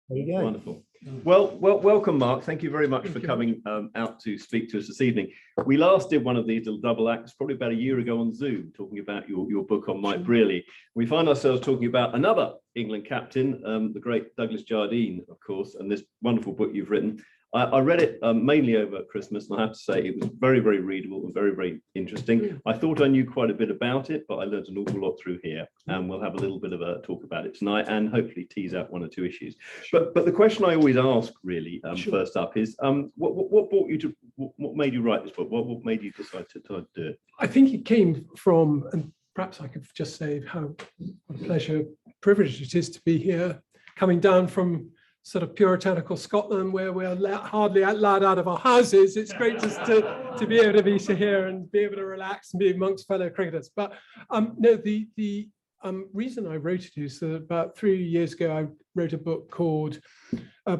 There you go. Wonderful. Well, welcome, Mark. Thank you very much for coming out to speak to us this evening. We last did one of these little double acts probably about a year ago on Zoom, talking about your book on Mike Brearley. We find ourselves talking about another England captain, the great Douglas Jardine, of course, and this wonderful book you've written. I read it mainly over Christmas, and I have to say it was very, very readable and very, very interesting. I thought I knew quite a bit about it, but I learned an awful lot through here, and we'll have a little bit of a talk about it tonight and hopefully tease out one or two issues. But the question I always ask, really, first up is, what brought you to, what made you write this book? What made you decide to do it? I think it came from, and perhaps I could just say what a pleasure, privilege it is to be here, coming down from sort of puritanical Scotland, where we're hardly allowed out of our houses. It's great just to be able to be here and be able to relax and be amongst fellow cricketers. But no, the reason I wrote it is that about 3 years ago, I wrote a book called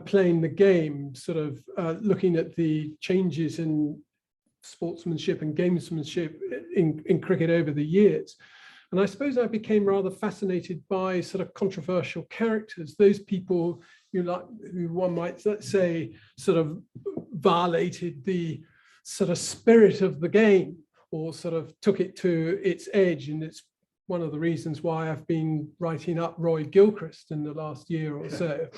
Playing the Game, sort of looking at the changes in sportsmanship and gamesmanship in cricket over the years. And I suppose I became rather fascinated by sort of controversial characters, those people who one might, let's say, sort of violated the sort of spirit of the game, or sort of took it to its edge. And it's one of the reasons why I've been writing up Roy Gilchrist in the last year or so,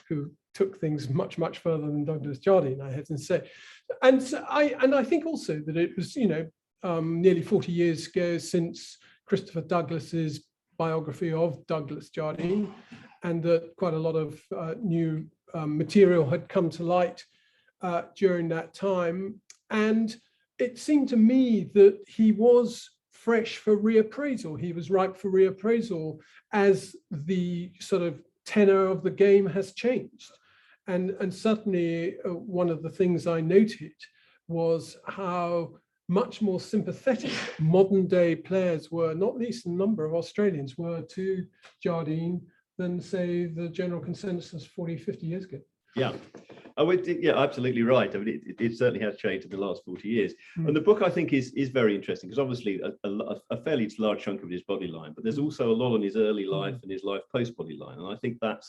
who took things much, much further than Douglas Jardine, I had to say. And so I think also that it was, nearly 40 years ago since Christopher Douglas's biography of Douglas Jardine, and that quite a lot of new material had come to light during that time. And it seemed to me that he was fresh for reappraisal. He was ripe for reappraisal as the sort of tenor of the game has changed. And certainly one of the things I noted was how much more sympathetic modern day players were, not least a number of Australians were, to Jardine than, say, the general consensus 40, 50 years ago. Yeah. Yeah, absolutely right. I mean, it certainly has changed in the last 40 years. And the book, I think, is very interesting, because obviously a fairly large chunk of his body line, but there's also a lot on his early life and his life post body line. And I think that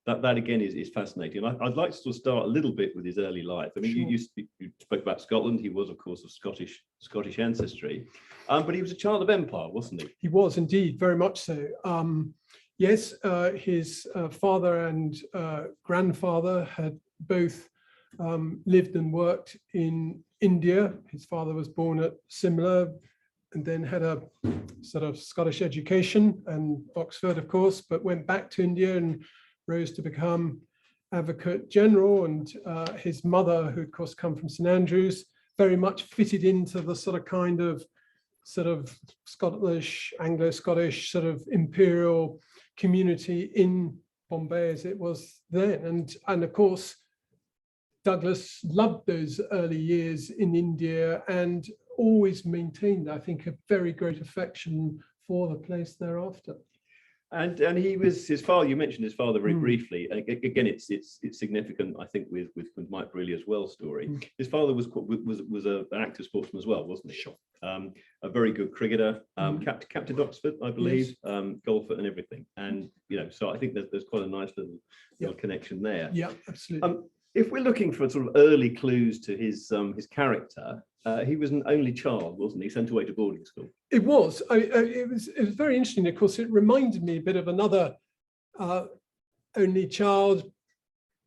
again is fascinating. And I'd like to sort of start a little bit with his early life. I mean, you spoke about Scotland. He was, of course, of Scottish ancestry, but he was a child of empire, wasn't he? He was indeed, very much so. Yes, his father and grandfather had both lived and worked in India. His father was born at Simla and then had a sort of Scottish education and Oxford, of course, but went back to India and rose to become Advocate General. And his mother, who of course come from St Andrews, very much fitted into the sort of Scottish, Anglo-Scottish sort of imperial community in Bombay as it was then. And of course, Douglas loved those early years in India and always maintained, I think, a very great affection for the place thereafter. And he was, his father, you mentioned his father very briefly. Again, it's significant, I think, with Mike Brearley as well story. His father was an active sportsman as well, wasn't he? Sure. A very good cricketer, captain Oxford, I believe, yes. Golfer and everything. And, so I think there's quite a nice little connection there. Yeah, absolutely. If we're looking for sort of early clues to his character, he was an only child, wasn't he? Sent away to boarding school. It was. It was very interesting. Of course, it reminded me a bit of another only child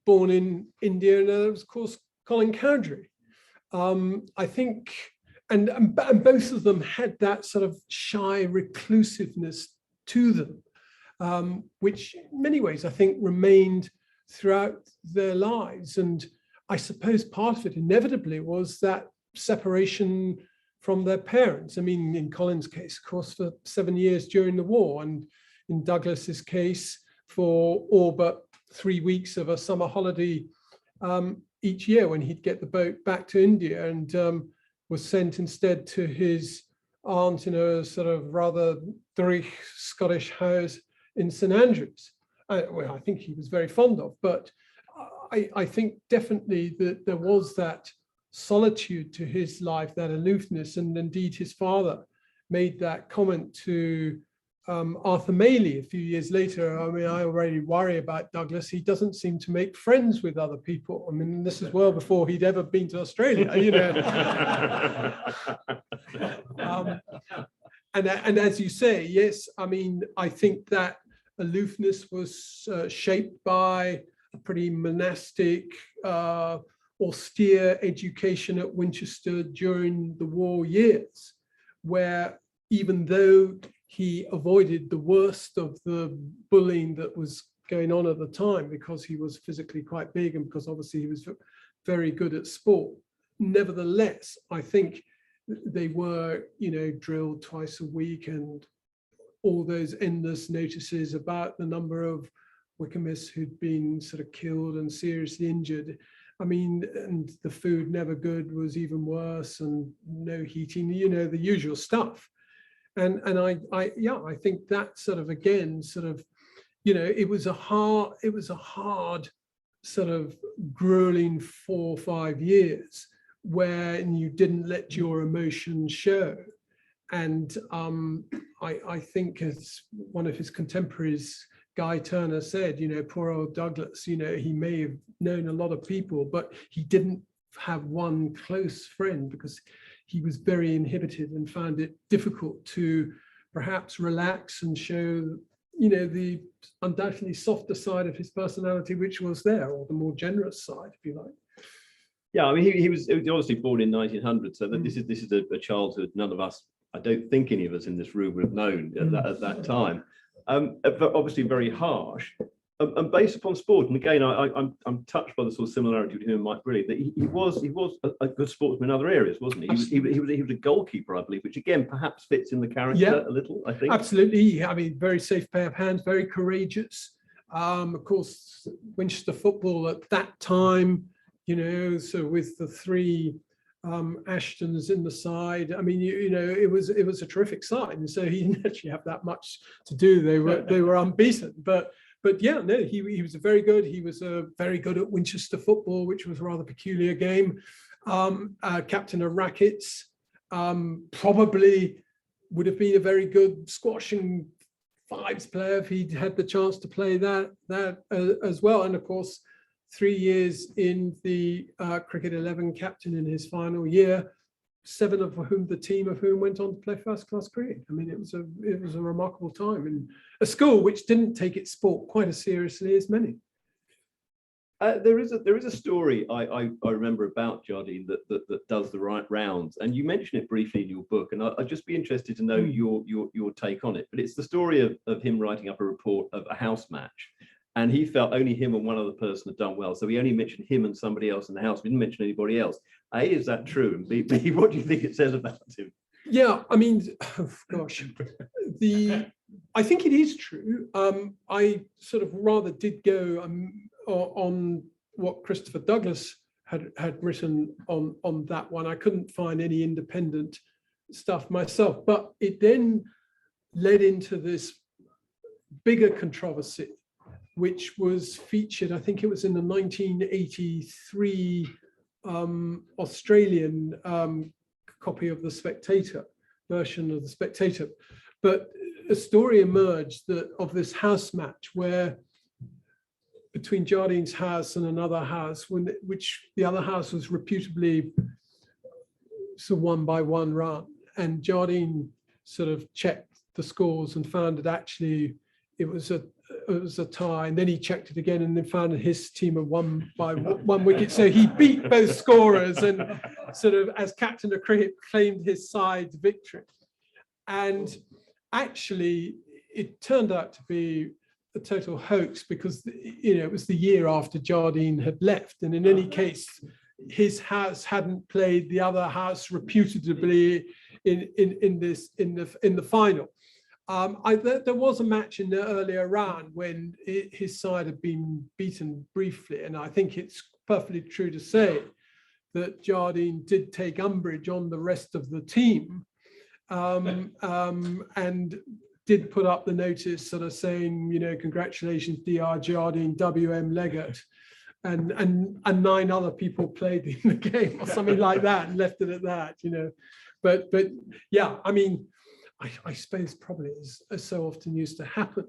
born in India, and that was, of course, Colin Cowdrey. I think, and both of them had that sort of shy reclusiveness to them, which in many ways I think remained throughout their lives. And I suppose part of it inevitably was that separation from their parents. I mean, in Colin's case, of course, for 7 years during the war, and in Douglas's case, for all but 3 weeks of a summer holiday each year when he'd get the boat back to India, and was sent instead to his aunt in a sort of rather dreich Scottish house in St Andrews. Well, I think he was very fond of, but I think definitely that there was that solitude to his life, that aloofness, and indeed his father made that comment to Arthur Maley a few years later. I mean, I already worry about Douglas. He doesn't seem to make friends with other people. I mean, this is well before he'd ever been to Australia, you know. And as you say, yes, I mean, I think that aloofness was shaped by a pretty monastic, austere education at Winchester during the war years, where even though he avoided the worst of the bullying that was going on at the time because he was physically quite big and because obviously he was very good at sport, nevertheless, I think they were, you know, drilled twice a week, and all those endless notices about the number of Wycomists who'd been sort of killed and seriously injured. I mean, and the food never good was even worse, and no heating, you know, the usual stuff. And I think that sort of, again, sort of, you know, it was a hard sort of grueling 4 or 5 years where you didn't let your emotions show. And I think, as one of his contemporaries, Guy Turner, said, you know, poor old Douglas, you know, he may have known a lot of people, but he didn't have one close friend because he was very inhibited and found it difficult to perhaps relax and show, you know, the undoubtedly softer side of his personality, which was there, or the more generous side, if you like. Yeah, I mean, he was obviously born in 1900, so that this is a childhood none of us, I don't think any of us in this room would have known at that time. But obviously very harsh, and based upon sport. And again, I'm touched by the sort of similarity between him and Mike Brearley, that he was a good sportsman in other areas, wasn't he? He was a goalkeeper, I believe, which again perhaps fits in the character a little, I think. Absolutely. I mean, very safe pair of hands, very courageous. Of course, Winchester football at that time, you know, so with the 3 Ashtons in the side, I mean, you know, it was a terrific side, and so he didn't actually have that much to do. They were unbeaten, but yeah, no, he was very good. He was very good at Winchester football, which was a rather peculiar game. Captain of rackets, probably would have been a very good squash and fives player if he'd had the chance to play that as well. And of course, 3 years in the cricket 11 captain in his final year, 7 of whom went on to play first class cricket. I mean, it was a remarkable time in a school which didn't take its sport quite as seriously as many. There is a story I remember about Jardine that does the right rounds, and you mention it briefly in your book, and I'd just be interested to know your take on it. But it's the story of him writing up a report of a house match, and he felt only him and one other person had done well, so he only mentioned him and somebody else in the house. He didn't mention anybody else. A, is that true? And B, what do you think it says about him? Yeah, I mean, gosh, I think it is true. I sort of rather did go on what Christopher Douglas had written on that one. I couldn't find any independent stuff myself, but it then led into this bigger controversy, which was featured, I think it was in the 1983 Australian copy of The Spectator, version of The Spectator. But a story emerged of this house match where between Jardine's house and another house, which the other house was reputably so 1-by-1 run, and Jardine sort of checked the scores and found that actually it was a tie, and then he checked it again and then found that his team had won by 1 wicket. So he beat both scorers and sort of, as captain of cricket, claimed his side's victory. And actually, it turned out to be a total hoax because, you know, it was the year after Jardine had left, and in any case, his house hadn't played the other house reputably in the final. There was a match in the earlier round when his side had been beaten briefly, and I think it's perfectly true to say that Jardine did take umbrage on the rest of the team, and did put up the notice sort of saying, you know, congratulations, DR Jardine, WM Leggett, and 9 other people played in the game or something like that, and left it at that, you know. But yeah, I mean, I suppose probably as so often used to happen,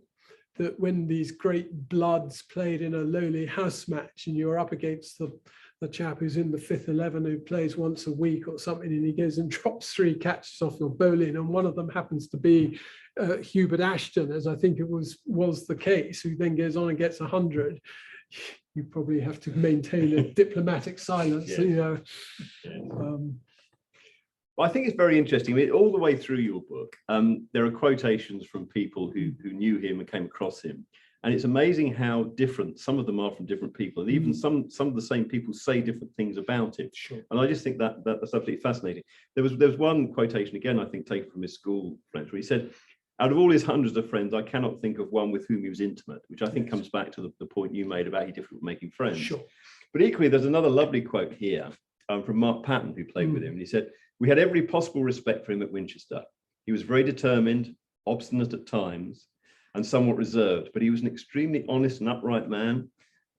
that when these great bloods played in a lowly house match and you're up against the chap who's in the 5th 11 who plays once a week or something, and he goes and drops 3 catches off your bowling, and one of them happens to be Hubert Ashton, as I think it was the case, who then goes on and gets 100, you probably have to maintain a diplomatic silence. Yes. You know. Well, I think it's very interesting. I mean, all the way through your book, there are quotations from people who knew him and came across him. And it's amazing how different some of them are from different people. And even some of the same people say different things about him. Sure. And I just think that's absolutely fascinating. There was one quotation, again, I think taken from his school friends, where he said, out of all his hundreds of friends, I cannot think of one with whom he was intimate, which I think comes back to the point you made about he different from making friends. Sure. But equally, there's another lovely quote here from Mark Patton, who played with him. And he said, we had every possible respect for him at Winchester. He was very determined, obstinate at times, and somewhat reserved, but he was an extremely honest and upright man.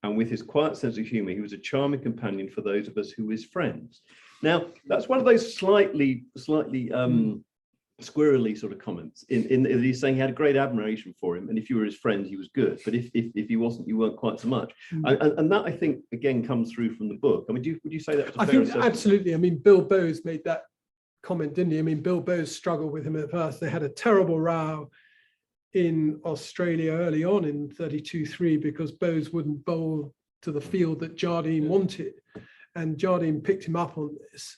And with his quiet sense of humor, he was a charming companion for those of us who were his friends. Now, that's one of those slightly squirrely sort of comments in that he's saying he had a great admiration for him, and if you were his friend, he was good, but if he wasn't, you weren't quite so much. And that, I think, again, comes through from the book. I mean, would you say that was a fair assessment? Absolutely. I mean, Bill Bowes made that comment, didn't he? I mean, Bill Bowes struggled with him at first. They had a terrible row in Australia early on in 32-3 because Bowes wouldn't bowl to the field that Jardine wanted, and Jardine picked him up on this.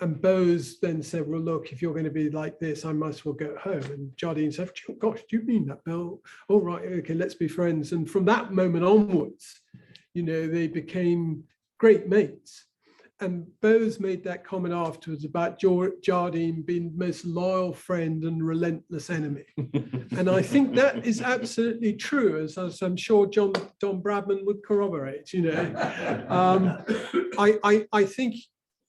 And Bowes then said, well, look, if you're going to be like this, I might as well go home. And Jardine said, gosh, do you mean that, Bill? All right, okay, let's be friends. And from that moment onwards, you know, they became great mates. And Bowes made that comment afterwards about Jardine being the most loyal friend and relentless enemy. And I think that is absolutely true, as I'm sure Don Bradman would corroborate, you know. I think,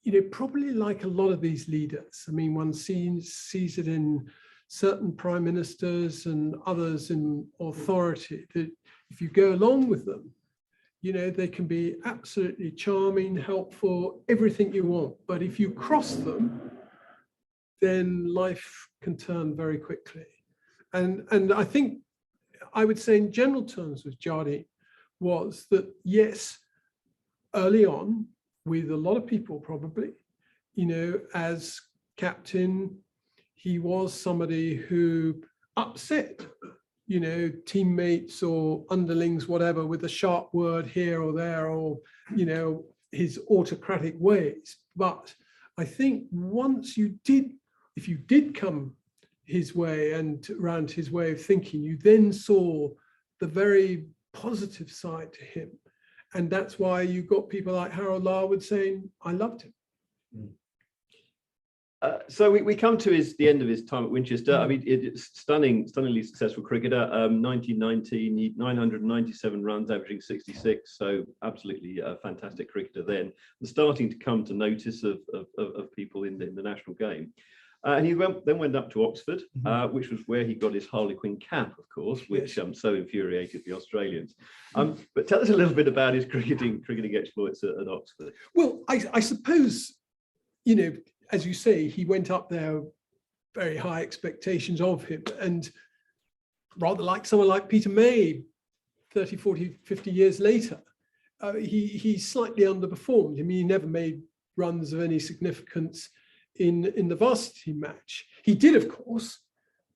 you know, probably like a lot of these leaders, I mean, one sees it in certain prime ministers and others in authority, that if you go along with them, you know, they can be absolutely charming, helpful, everything you want. But if you cross them, then life can turn very quickly. And I think I would say in general terms with Jardine was that, yes, early on, with a lot of people probably, you know, as captain, he was somebody who upset, you know, teammates or underlings, whatever, with a sharp word here or there, or, you know, his autocratic ways. But I think once if you did come his way and around his way of thinking, you then saw the very positive side to him. And that's why you got people like Harold Larwood saying, I loved him. So we come to the end of his time at Winchester. I mean, it's stunningly successful cricketer. 1919, 997 runs, averaging 66. So absolutely a fantastic cricketer then. And starting to come to notice of people in the national game. And he then went up to Oxford, which was where he got his Harlequin cap, of course, which so infuriated the Australians. But tell us a little bit about his cricketing exploits at Oxford. Well, I suppose, you know, as you say, he went up there, very high expectations of him. And rather like someone like Peter May, 30, 40, 50 years later, he slightly underperformed. I mean, he never made runs of any significance in the varsity match. He did, of course.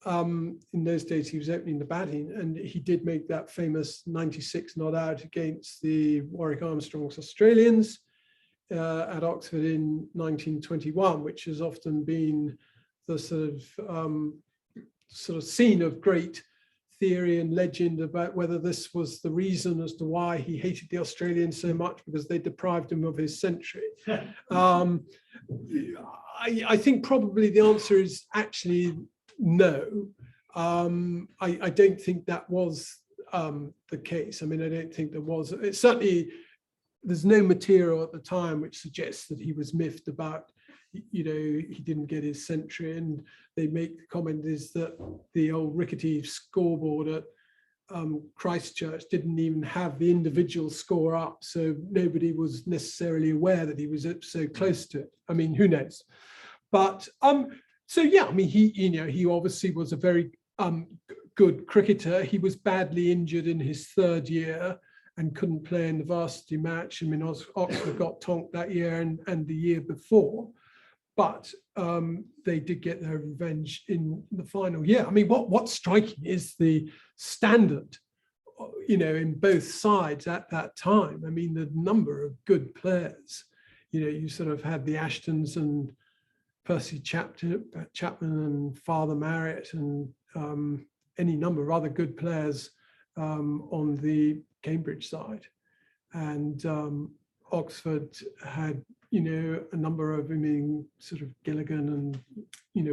In those days, he was opening the batting, and he did make that famous 96 not out against the Warwick Armstrong's Australians at Oxford in 1921, which has often been the sort of scene of great theory and legend about whether this was the reason as to why he hated the Australians so much, because they deprived him of his century. I think probably the answer is actually no. I don't think that was the case. I mean, I don't think there was. Certainly, there's no material at the time which suggests that he was miffed about, you know, he didn't get his century. And they make the comment is that the old rickety scoreboard at Christchurch didn't even have the individual score up, so nobody was necessarily aware that he was so close to it. I mean, who knows? But So yeah, I mean, he obviously was a very good cricketer. He was badly injured in his third year and couldn't play in the varsity match. I mean, Oxford got tonked that year and the year before, but they did get their revenge in the final year. I mean, what's striking is the standard, in both sides at that time. I mean, the number of good players. You sort of had the Ashtons and Percy Chapman and Father Marriott and any number of other good players on the Cambridge side. And Oxford had, a number of, sort of Gilligan and,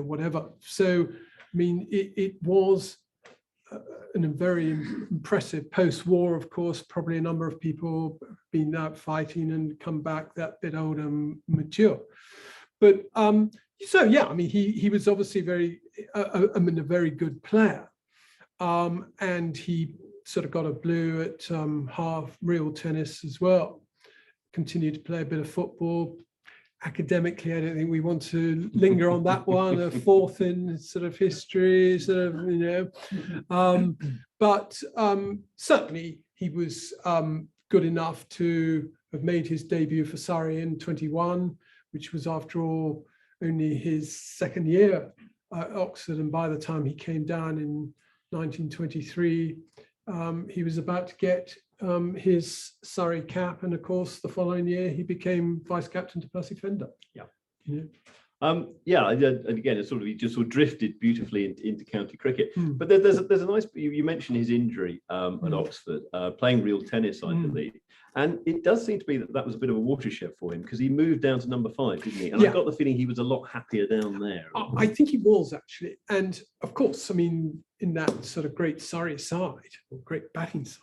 whatever. So, I mean, it was a very impressive post-war, of course. Probably a number of people been out fighting and come back that bit old and mature. But so yeah, I mean, he was obviously a very good player, and he sort of got a blue at half real tennis as well. Continued to play a bit of football. Academically, I don't think we want to linger on that one. A fourth in sort of history, sort of, but certainly he was good enough to have made his debut for Surrey in 21, which was, after all, only his second year at Oxford. And by the time he came down in 1923, he was about to get his Surrey cap. And of course, the following year, he became vice captain to Percy Fender. Yeah. Yeah, and again, he just sort of drifted beautifully into county cricket. But there's a nice, you mentioned his injury at Oxford, playing real tennis, I believe. And it does seem to be that was a bit of a watershed for him, because he moved down to number 5, didn't he? And I got the feeling he was a lot happier down there. I think he was, actually. And of course, I mean, in that sort of great Surrey side, or great batting side,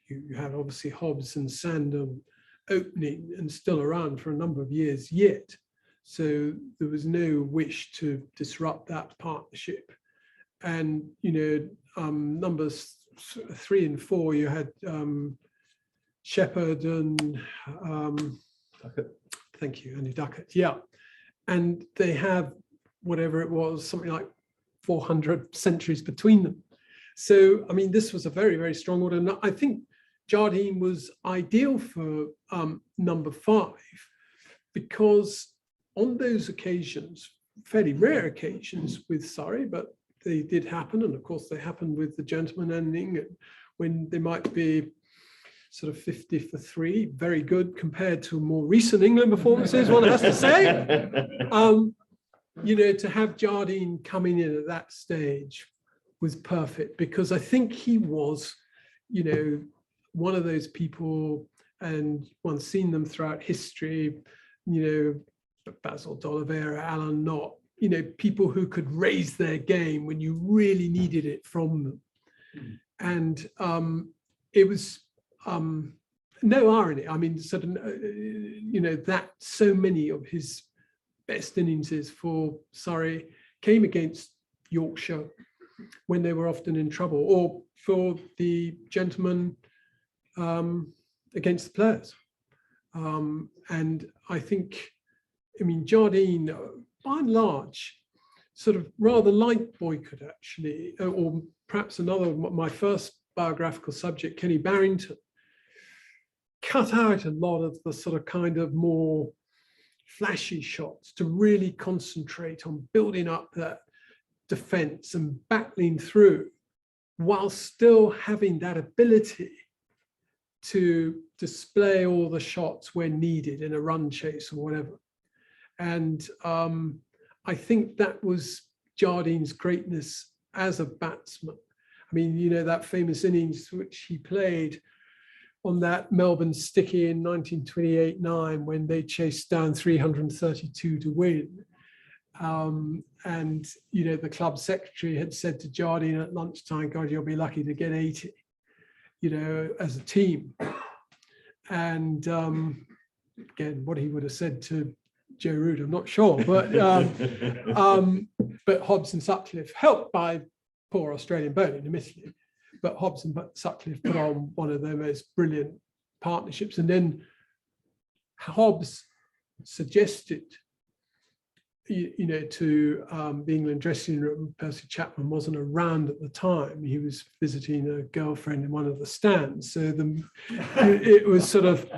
you have obviously Hobbs and Sandham opening and still around for a number of years yet. So there was no wish to disrupt that partnership. And, numbers 3 and 4, you had Shepherd and thank you, Andy Duckett. Yeah. And they have whatever it was, something like 400 centuries between them. So, I mean, this was a very, very strong order. And I think Jardine was ideal for number 5, because on those occasions, fairly rare occasions with Surrey, but they did happen. And of course, they happened with the gentleman and England, when they might be sort of 50 for 3, very good compared to more recent England performances, one has to say. To have Jardine coming in at that stage was perfect, because I think he was, one of those people, and one's seen them throughout history, Basil D'Oliveira, Alan Knott, people who could raise their game when you really needed it from them. And it was no irony. I mean, sort of, that so many of his best innings for Surrey came against Yorkshire when they were often in trouble, or for the gentlemen against the players. And I think, Jardine, by and large, sort of rather like Boycott, actually, or perhaps my first biographical subject, Kenny Barrington, cut out a lot of the sort of kind of more flashy shots to really concentrate on building up that defense and battling through, while still having that ability to display all the shots when needed in a run chase or whatever. And I think that was Jardine's greatness as a batsman. I mean, that famous innings which he played on that Melbourne Sticky in 1928-9, when they chased down 332 to win. And, the club secretary had said to Jardine at lunchtime, God, you'll be lucky to get 80, as a team. And again, what he would have said to Joe Root, I'm not sure, but Hobbs and Sutcliffe, helped by poor Australian bowling, admittedly, but Hobbs and Sutcliffe put on one of their most brilliant partnerships. And then Hobbs suggested to the England dressing room. Percy Chapman wasn't around at the time. He was visiting a girlfriend in one of the stands. So it was sort of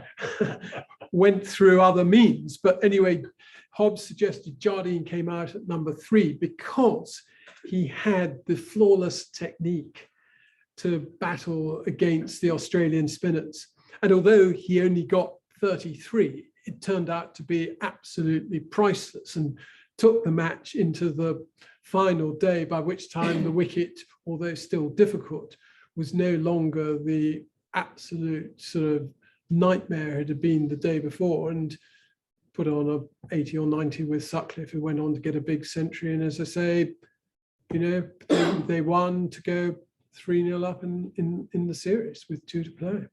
went through other means. But anyway, Hobbes suggested Jardine came out at number 3 because he had the flawless technique to battle against the Australian spinners. And although he only got 33, it turned out to be absolutely priceless and took the match into the final day, by which time the wicket, although still difficult, was no longer the absolute sort of nightmare it had been the day before, and put on a 80 or 90 with Sutcliffe, who went on to get a big century. And as I say, they won to go 3-0 up in the series with 2 to play.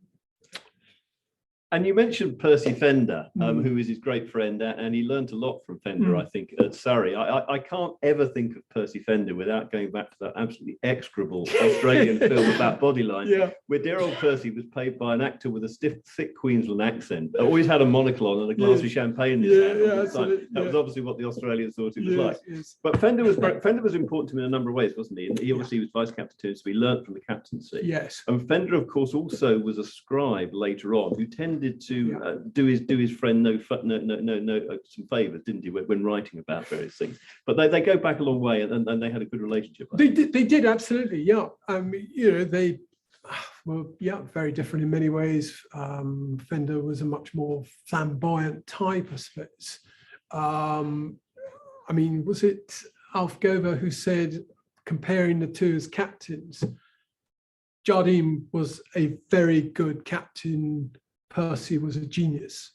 And you mentioned Percy Fender, who is his great friend, and he learned a lot from Fender, I think, at Surrey. I can't ever think of Percy Fender without going back to that absolutely execrable Australian film about Bodyline, where dear old Percy was played by an actor with a stiff, thick Queensland accent, always had a monocle on and a glass of champagne in his hand. That was obviously what the Australians thought he was like. But Fender was important to him in a number of ways, wasn't he? And he obviously was vice-captain too, so he learnt from the captaincy. Yes. And Fender, of course, also was a scribe later on, who tended to do his friend some favours, didn't he, when writing about various things. But they go back a long way, and they had a good relationship. They did absolutely, yeah. They were very different in many ways. Fender was a much more flamboyant type, I suppose. Was it Alf Gover who said, comparing the two as captains, Jardine was a very good captain, Percy was a genius.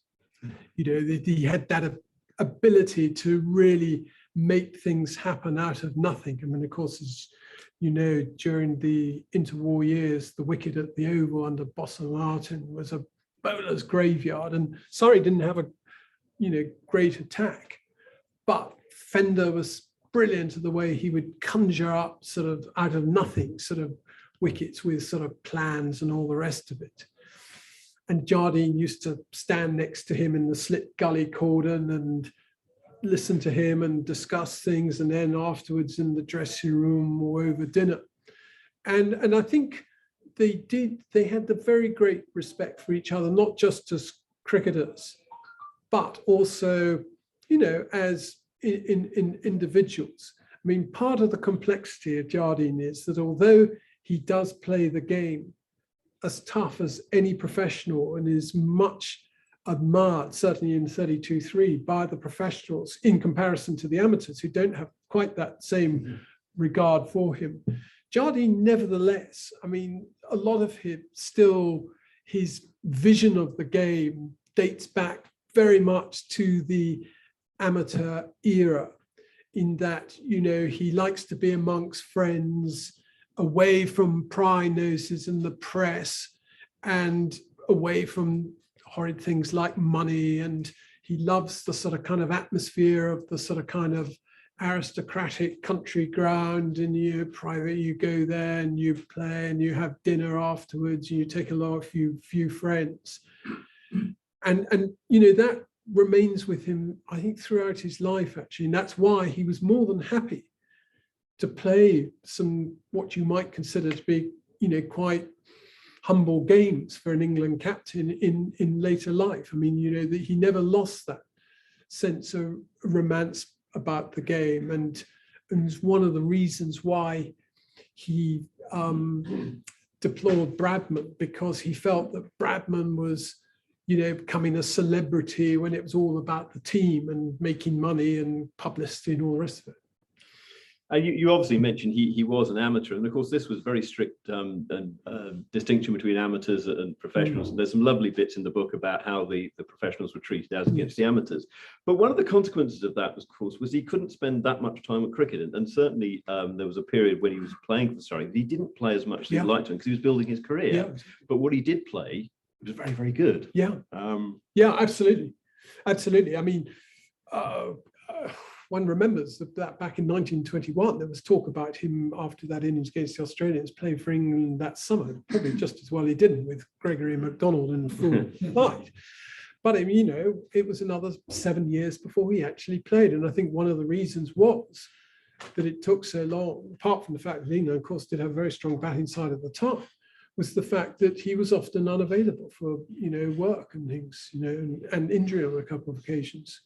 He had that ability to really make things happen out of nothing. Of course, as you know, during the interwar years, the wicket at the Oval under Boston Martin was a bowler's graveyard, and Surrey didn't have a great attack, but Fender was brilliant at the way he would conjure up sort of out of nothing sort of wickets with sort of plans and all the rest of it. And Jardine used to stand next to him in the slip gully cordon and listen to him and discuss things, and then afterwards in the dressing room or over dinner. And I think they had the very great respect for each other, not just as cricketers, but also, as in individuals. Part of the complexity of Jardine is that although he does play the game as tough as any professional and is much admired, certainly in 32-3, by the professionals in comparison to the amateurs who don't have quite that same regard for him. Jardine, nevertheless, a lot of his vision of the game dates back very much to the amateur era, in that, he likes to be amongst friends, away from pry noses and the press, and away from horrid things like money. And he loves the sort of kind of atmosphere of the sort of kind of aristocratic country ground, and you go there and you play and you have dinner afterwards and you take a few friends. And that remains with him, I think, throughout his life, actually. And that's why he was more than happy to play some, what you might consider to be, quite humble games for an England captain in later life. That he never lost that sense of romance about the game. And it's one of the reasons why he deplored Bradman, because he felt that Bradman was, becoming a celebrity when it was all about the team and making money and publicity and all the rest of it. You obviously mentioned he was an amateur, and of course this was very strict distinction between amateurs and professionals. And there's some lovely bits in the book about how the professionals were treated as against the amateurs. But one of the consequences of that, of course, was he couldn't spend that much time at cricket. And certainly there was a period when he was playing for Surrey, he didn't play as much as he'd like to, because he was building his career. But what he did play was very, very good. Absolutely. One remembers that back in 1921, there was talk about him after that innings against the Australians playing for England that summer, probably just as well he didn't, with Gregory MacDonald in full light. But you know, it was another 7 years before he actually played. And I think one of the reasons was that it took so long, apart from the fact that England, of course, did have a very strong batting side at the time, was the fact that he was often unavailable for, you know, work and things, you know, and injury on a couple of occasions.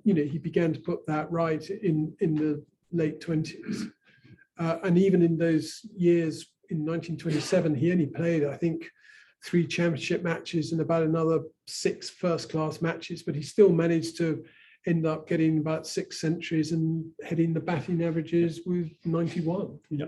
You know, he began to put that right in the late 20s. And even in those years, in 1927, he only played, I think, 3 championship matches and about another 6 first-class matches, but he still managed to end up getting about 6 centuries and heading the batting averages with 91. Yeah.